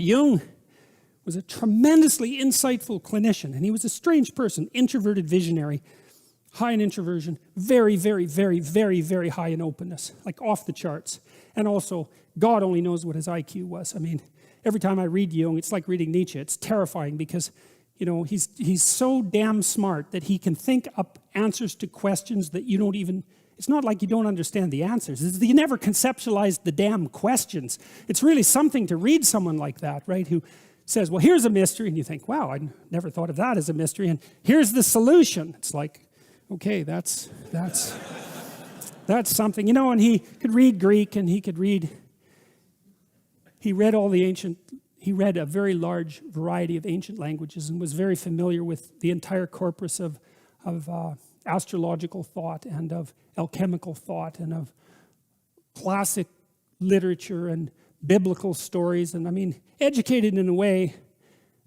Jung was a tremendously insightful clinician, and he was a strange person, introverted visionary, high in introversion, very, very, very, very, very high in openness, like off the charts. And also, God only knows what his IQ was. I mean, every time I read Jung, it's like reading Nietzsche. It's terrifying because, you know, he's so damn smart that he can think up answers to questions that you don't even, it's not like you don't understand the answers. It's that you never conceptualized the damn questions. It's really something to read someone like that, right, who says, well, here's a mystery, and you think, wow, I never thought of that as a mystery, and here's the solution. It's like, okay, that's something, you know. And he could read Greek, and he read a very large variety of ancient languages, and was very familiar with the entire corpus of astrological thought and of alchemical thought and of classic literature and biblical stories. And I mean, educated in a way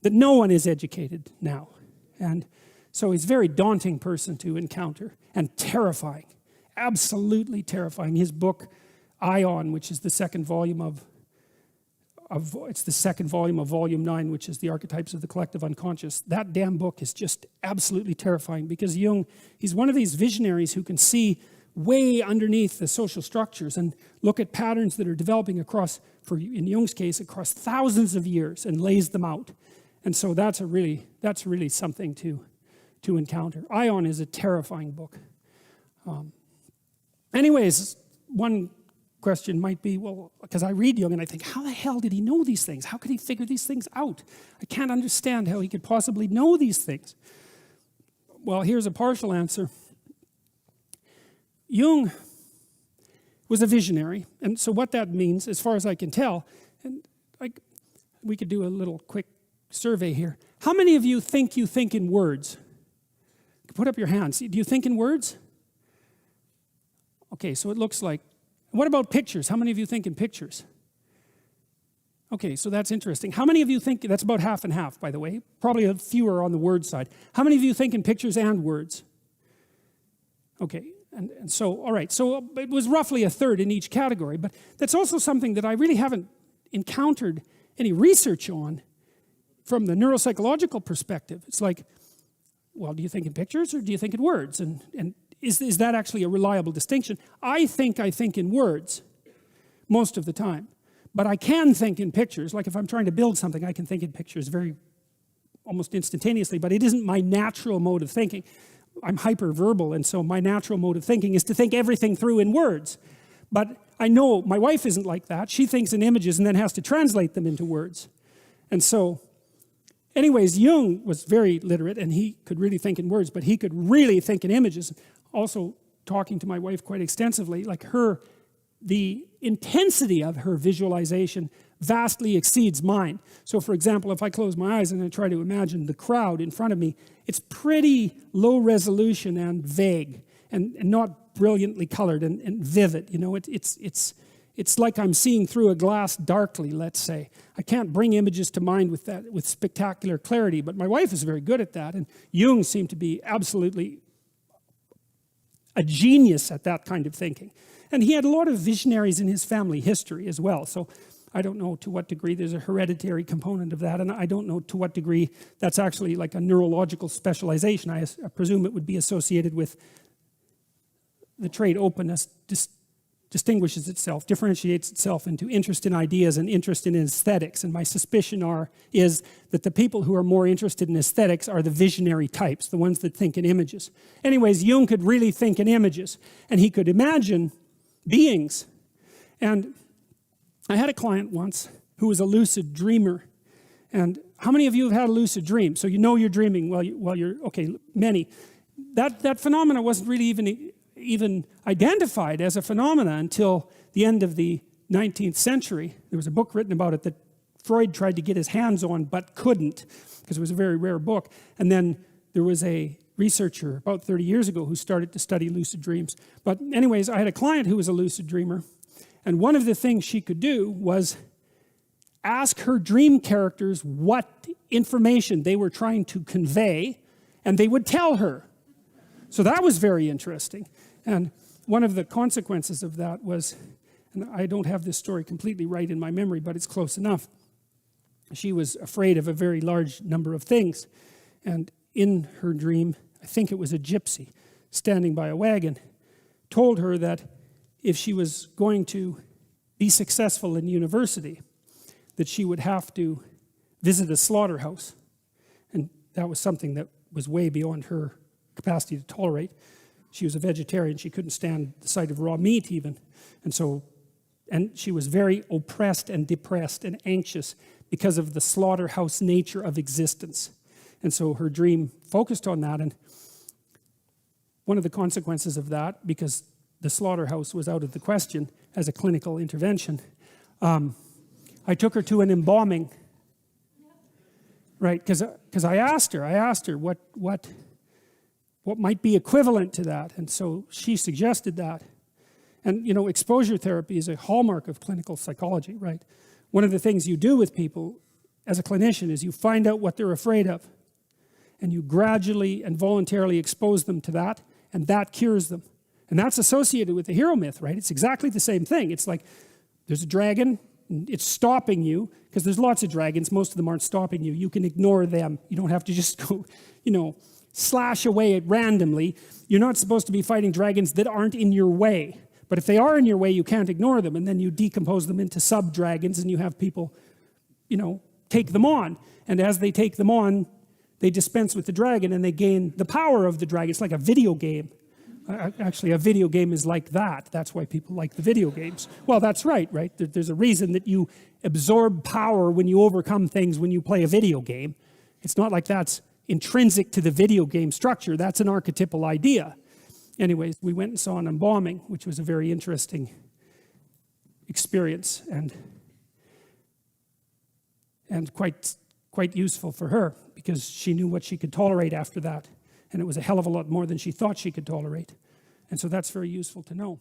that no one is educated now. And so he's a very daunting person to encounter, and terrifying, absolutely terrifying. His book, Ion, which is the second volume of volume 9, which is the archetypes of the collective unconscious. That damn book is just absolutely terrifying, because Jung, he's one of these visionaries who can see way underneath the social structures and look at patterns that are developing across, in Jung's case, across thousands of years, and lays them out. And so that's really something to encounter. Ion is a terrifying book. Anyways, one question might be, well, because I read Jung and I think, how the hell did he know these things? How could he figure these things out? I can't understand how he could possibly know these things. Well, here's a partial answer. Jung was a visionary, and so what that means, as far as I can tell, and we could do a little quick survey here. How many of you think in words? Put up your hands. Do you think in words? Okay, so it looks like. What about pictures? How many of you think in pictures? Okay, so that's interesting. How many of you think, that's about half and half, by the way, probably fewer on the word side. How many of you think in pictures and words? Okay, and so, all right, so it was roughly a third in each category, but that's also something that I really haven't encountered any research on from the neuropsychological perspective. It's like, well, do you think in pictures or do you think in words? And is that actually a reliable distinction? I think in words most of the time, but I can think in pictures. Like if I'm trying to build something, I can think in pictures almost instantaneously, but it isn't my natural mode of thinking. I'm hyperverbal, and so my natural mode of thinking is to think everything through in words. But I know my wife isn't like that. She thinks in images and then has to translate them into words. And so, anyways, Jung was very literate, and he could really think in words, but he could really think in images. Also, talking to my wife quite extensively, like the intensity of her visualization vastly exceeds mine. So for example, if I close my eyes and I try to imagine the crowd in front of me, it's pretty low resolution and vague, and not brilliantly colored and vivid. You know, it's like I'm seeing through a glass darkly, let's say. I can't bring images to mind with spectacular clarity, but my wife is very good at that, and Jung seemed to be absolutely a genius at that kind of thinking. And he had a lot of visionaries in his family history as well. So I don't know to what degree there's a hereditary component of that, and I don't know to what degree that's actually like a neurological specialization. I presume it would be associated with the trait openness, distinguishes itself, differentiates itself into interest in ideas and interest in aesthetics. And my suspicion is that the people who are more interested in aesthetics are the visionary types, the ones that think in images. Anyways, Jung could really think in images, and he could imagine beings. And I had a client once who was a lucid dreamer. And how many of you have had a lucid dream? So you know you're dreaming while you're, okay, many. That phenomena wasn't really even identified as a phenomena until the end of the 19th century. There was a book written about it that Freud tried to get his hands on but couldn't, because it was a very rare book. And then there was a researcher about 30 years ago who started to study lucid dreams. But anyways, I had a client who was a lucid dreamer, and one of the things she could do was ask her dream characters what information they were trying to convey, and they would tell her. So that was very interesting. And one of the consequences of that was, and I don't have this story completely right in my memory, but it's close enough. she was afraid of a very large number of things. And in her dream, I think it was a gypsy standing by a wagon, told her that if she was going to be successful in university, that she would have to visit a slaughterhouse. And that was something that was way beyond her capacity to tolerate. She was a vegetarian. She couldn't stand the sight of raw meat even. And she was very oppressed and depressed and anxious because of the slaughterhouse nature of existence. And so her dream focused on that. And one of the consequences of that, because the slaughterhouse was out of the question as a clinical intervention, I took her to an embalming. Right, because I asked her what might be equivalent to that. And so she suggested that. And, you know, exposure therapy is a hallmark of clinical psychology, right? One of the things you do with people as a clinician is you find out what they're afraid of. And you gradually and voluntarily expose them to that, and that cures them. And that's associated with the hero myth, right? It's exactly the same thing. It's like there's a dragon, and it's stopping you, because there's lots of dragons. Most of them aren't stopping you. You can ignore them. You don't have to just go, slash away at randomly. You're not supposed to be fighting dragons that aren't in your way. But if they are in your way, you can't ignore them. And then you decompose them into sub-dragons, and you have people, take them on. And as they take them on, they dispense with the dragon, and they gain the power of the dragon. It's like a video game. Actually, a video game is like that. That's why people like the video games. Well, that's right? There's a reason that you absorb power when you overcome things when you play a video game. It's not like that's intrinsic to the video game structure. That's an archetypal idea. Anyways, we went and saw an embalming, which was a very interesting experience and quite useful for her, because she knew what she could tolerate after that. And it was a hell of a lot more than she thought she could tolerate. And so that's very useful to know.